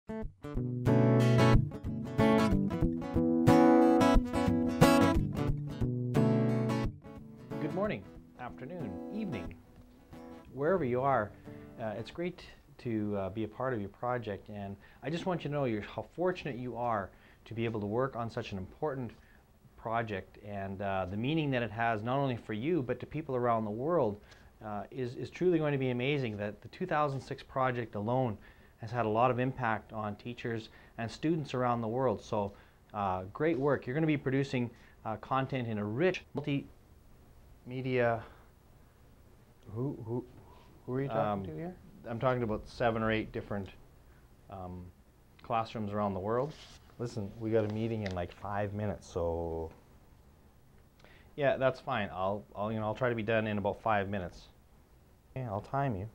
Good morning, afternoon, evening, wherever you are. It's great to be a part of your project, and I just want you to know how fortunate you are to be able to work on such an important project, and the meaning that it has not only for you but to people around the world is truly going to be amazing. That the 2006 project alone has had a lot of impact on teachers and students around the world. So great work. You're going to be producing content in a rich multimedia. Who are you talking to here? I'm talking about 7 or 8 different classrooms around the world. Listen, we got a meeting in like 5 minutes, so yeah, that's fine. I'll try to be done in about 5 minutes. Yeah, I'll time you.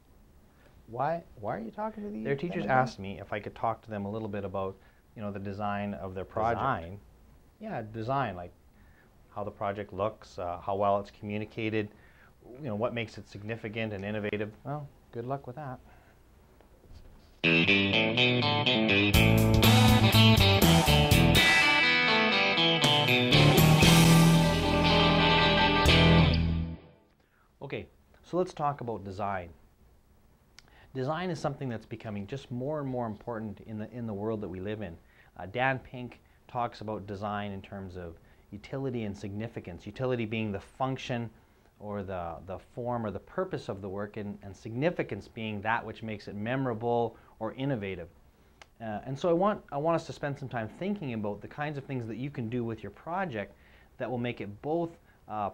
Why are you talking to these? Their teachers asked me if I could talk to them a little bit about, the design of their project. Design? Yeah, design, like how the project looks, how well it's communicated, what makes it significant and innovative. Well, good luck with that. Okay, so let's talk about design. Design is something that's becoming just more and more important in the world that we live in. Dan Pink talks about design in terms of utility and significance. Utility being the function or the form or the purpose of the work, and significance being that which makes it memorable or innovative. And so I want us to spend some time thinking about the kinds of things that you can do with your project that will make it both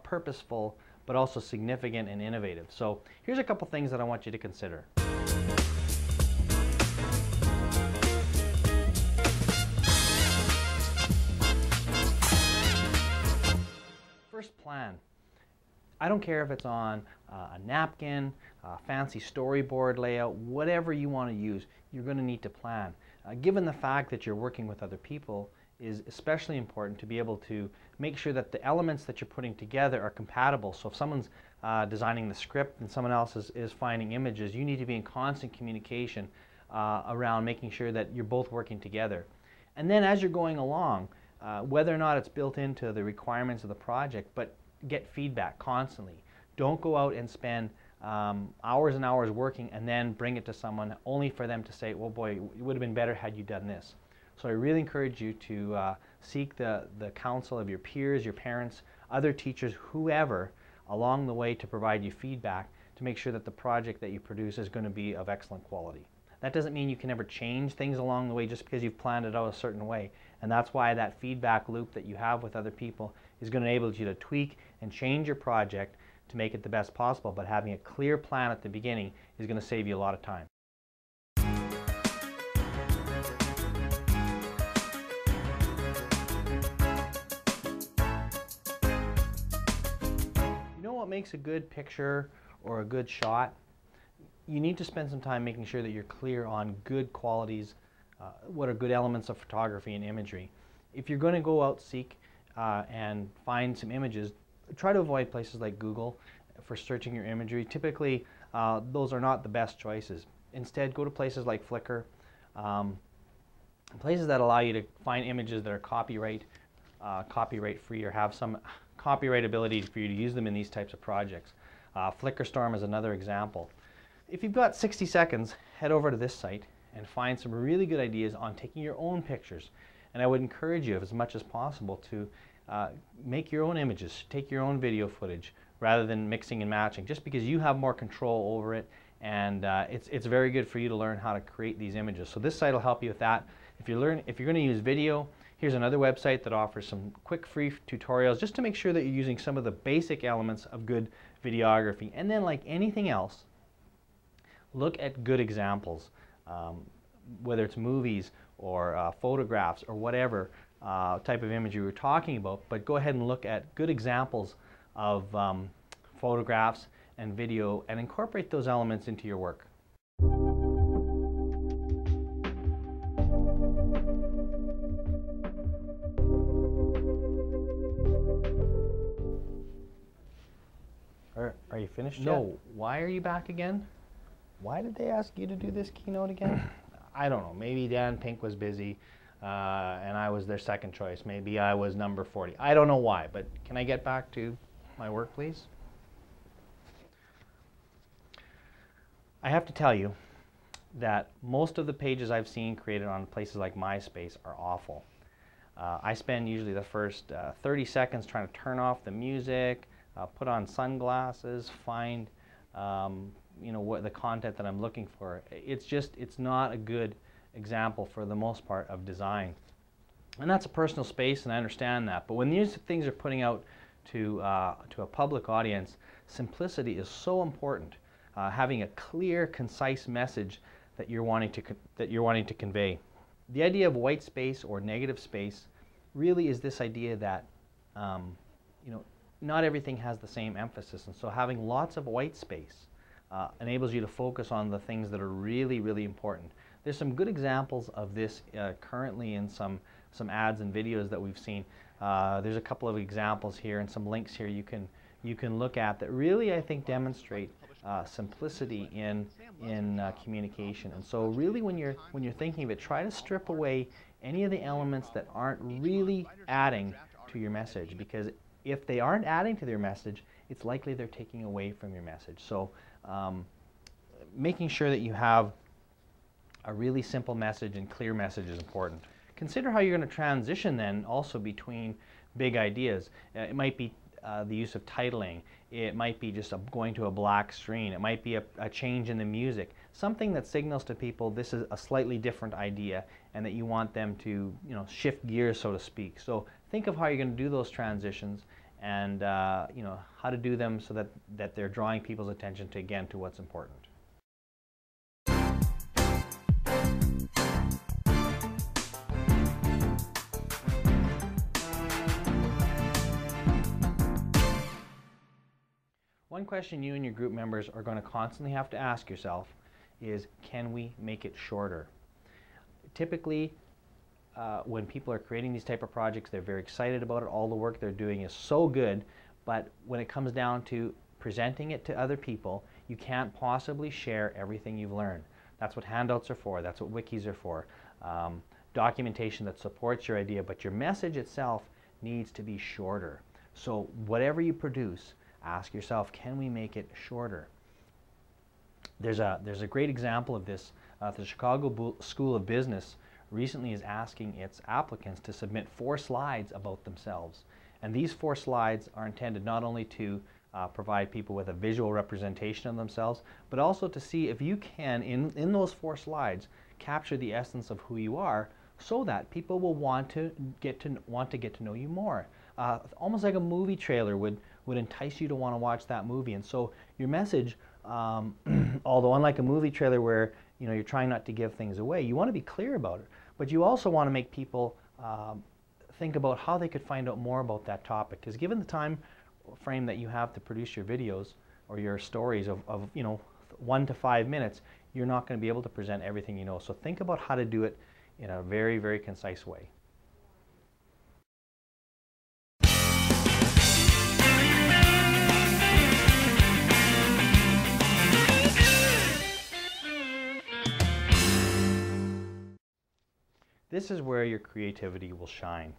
purposeful but also significant and innovative. So here's a couple things that I want you to consider. First, plan. I don't care if it's on a napkin, a fancy storyboard layout, whatever you want to use, you're going to need to plan. Given the fact that you're working with other people, is especially important to be able to make sure that the elements that you're putting together are compatible. So if someone's designing the script and someone else is finding images, you need to be in constant communication around making sure that you're both working together. And then as you're going along, whether or not it's built into the requirements of the project, but get feedback constantly. Don't go out and spend hours and hours working and then bring it to someone only for them to say, well, boy, it would have been better had you done this. So I really encourage you to seek the counsel of your peers, your parents, other teachers, whoever, along the way to provide you feedback to make sure that the project that you produce is going to be of excellent quality. That doesn't mean you can never change things along the way just because you've planned it out a certain way. And that's why that feedback loop that you have with other people is going to enable you to tweak and change your project to make it the best possible. But having a clear plan at the beginning is going to save you a lot of time. You know what makes a good picture or a good shot? You need to spend some time making sure that you're clear on good qualities, what are good elements of photography and imagery. If you're going to go out, seek and find some images, try to avoid places like Google for searching your imagery. Typically, those are not the best choices. Instead, go to places like Flickr, places that allow you to find images that are copyright free or have some copyright ability for you to use them in these types of projects. Flickerstorm is another example. If you've got 60 seconds, head over to this site and find some really good ideas on taking your own pictures. And I would encourage you, as much as possible, to make your own images, take your own video footage, rather than mixing and matching, just because you have more control over it, and it's very good for you to learn how to create these images. So this site will help you with that. If you're going to use video, here's another website that offers some quick free tutorials just to make sure that you're using some of the basic elements of good videography. And then, like anything else, look at good examples, whether it's movies or photographs or whatever type of imagery we're talking about, but go ahead and look at good examples of photographs and video and incorporate those elements into your work. Are you finished yet? No. Why are you back again? Why did they ask you to do this keynote again? I don't know, maybe Dan Pink was busy and I was their second choice. Maybe I was number 40. I don't know why, but can I get back to my work, please? I have to tell you that most of the pages I've seen created on places like MySpace are awful. I spend usually the first 30 seconds trying to turn off the music, put on sunglasses, find what the content that I'm looking for. It's not a good example for the most part of design. And that's a personal space, and I understand that. But when these things are putting out to a public audience, simplicity is so important. Having a clear, concise message that you're wanting to convey. The idea of white space or negative space really is this idea that not everything has the same emphasis, and so having lots of white space enables you to focus on the things that are really, really important. There's some good examples of this currently in some ads and videos that we've seen. There's a couple of examples here and some links here you can look at that really, I think, demonstrate simplicity in communication. And so really when you're thinking of it, try to strip away any of the elements that aren't really adding to your message, because if they aren't adding to their message, it's likely they're taking away from your message. So making sure that you have a really simple message and clear message is important. Consider how you're going to transition then also between big ideas. It might be the use of titling. It might be just going to a black screen. It might be a change in the music. Something that signals to people this is a slightly different idea and that you want them to shift gears, so to speak. So think of how you're going to do those transitions and how to do them so that they're drawing people's attention to what's important. One question you and your group members are going to constantly have to ask yourself is, can we make it shorter? Typically, when people are creating these type of projects, they're very excited about it. All the work they're doing is so good, but when it comes down to presenting it to other people, you can't possibly share everything you've learned. That's what handouts are for. That's what wikis are for. Documentation that supports your idea, but your message itself needs to be shorter. So whatever you produce, ask yourself, can we make it shorter? There's a great example of this. The Chicago School of Business recently is asking its applicants to submit 4 slides about themselves. And these 4 slides are intended not only to provide people with a visual representation of themselves, but also to see if you can, in those 4 slides, capture the essence of who you are, so that people will want to get to know you more. Almost like a movie trailer would entice you to want to watch that movie. And so your message, although unlike a movie trailer where you're trying not to give things away, you want to be clear about it, but you also want to make people think about how they could find out more about that topic. Because given the time frame that you have to produce your videos or your stories of 1 to 5 minutes, you're not going to be able to present everything you know. So think about how to do it in a very, very concise way. This is where your creativity will shine.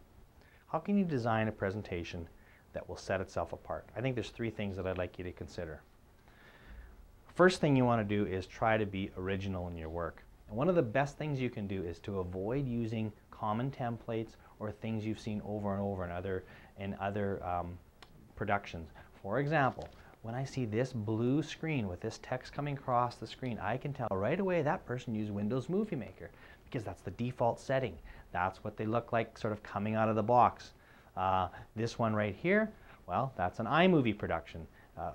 How can you design a presentation that will set itself apart? I think there's 3 things that I'd like you to consider. First thing you want to do is try to be original in your work. And one of the best things you can do is to avoid using common templates or things you've seen over and over in other productions. For example, when I see this blue screen with this text coming across the screen, I can tell right away that person used Windows Movie Maker, because that's the default setting. That's what they look like sort of coming out of the box. This one right here, well, that's an iMovie production,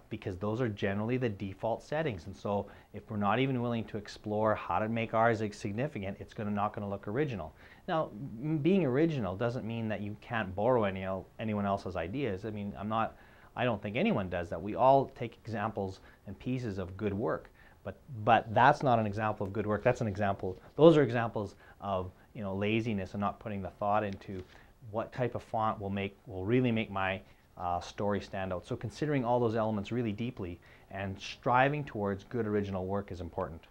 because those are generally the default settings. And so if we're not even willing to explore how to make ours significant, it's not going to look original. Now, being original doesn't mean that you can't borrow anyone else's ideas. I mean, I don't think anyone does that. We all take examples and pieces of good work. But that's not an example of good work. That's an example. Those are examples of laziness and not putting the thought into what type of font will really make my story stand out. So considering all those elements really deeply and striving towards good original work is important.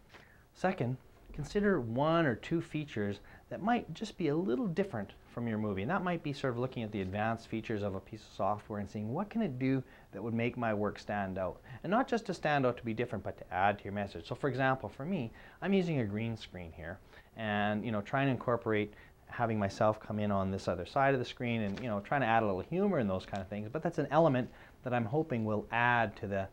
Second, consider 1 or 2 features that might just be a little different from your movie. And that might be sort of looking at the advanced features of a piece of software and seeing what can it do that would make my work stand out. And not just to stand out to be different, but to add to your message. So for example, for me, I'm using a green screen here and trying to incorporate having myself come in on this other side of the screen and trying to add a little humor and those kind of things. But that's an element that I'm hoping will add to the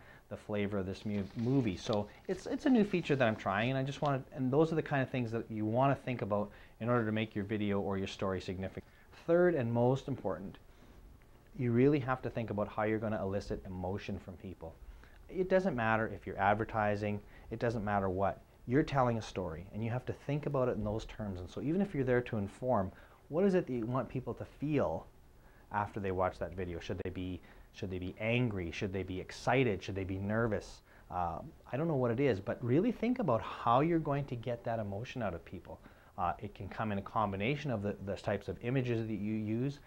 flavor of this movie. So it's a new feature that I'm trying, and I just want to, and those are the kind of things that you want to think about in order to make your video or your story significant. Third and most important, you really have to think about how you're going to elicit emotion from people. It doesn't matter if you're advertising, it doesn't matter what. You're telling a story, and you have to think about it in those terms. And so even if you're there to inform, what is it that you want people to feel after they watch that video? Should they be angry? Should they be excited? Should they be nervous? I don't know what it is, but really think about how you're going to get that emotion out of people. It can come in a combination of the types of images that you use,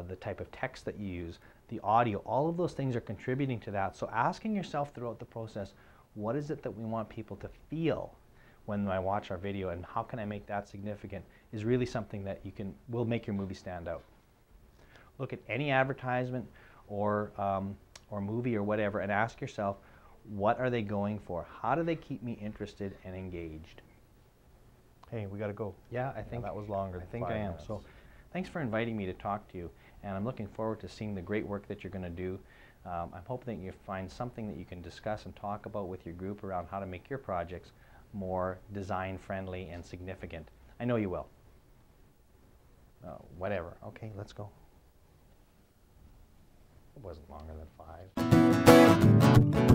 the type of text that you use, the audio. All of those things are contributing to that. So asking yourself throughout the process, what is it that we want people to feel when I watch our video, and how can I make that significant, is really something that will make your movie stand out. Look at any advertisement or movie or whatever and ask yourself, what are they going for? How do they keep me interested and engaged? Hey, we got to go. Yeah, I think that was longer. I think I am. So thanks for inviting me to talk to you, and I'm looking forward to seeing the great work that you're going to do. I'm hoping that you find something that you can discuss and talk about with your group around how to make your projects more design friendly and significant. I know you will. Whatever. Okay, let's go. It wasn't longer than 5.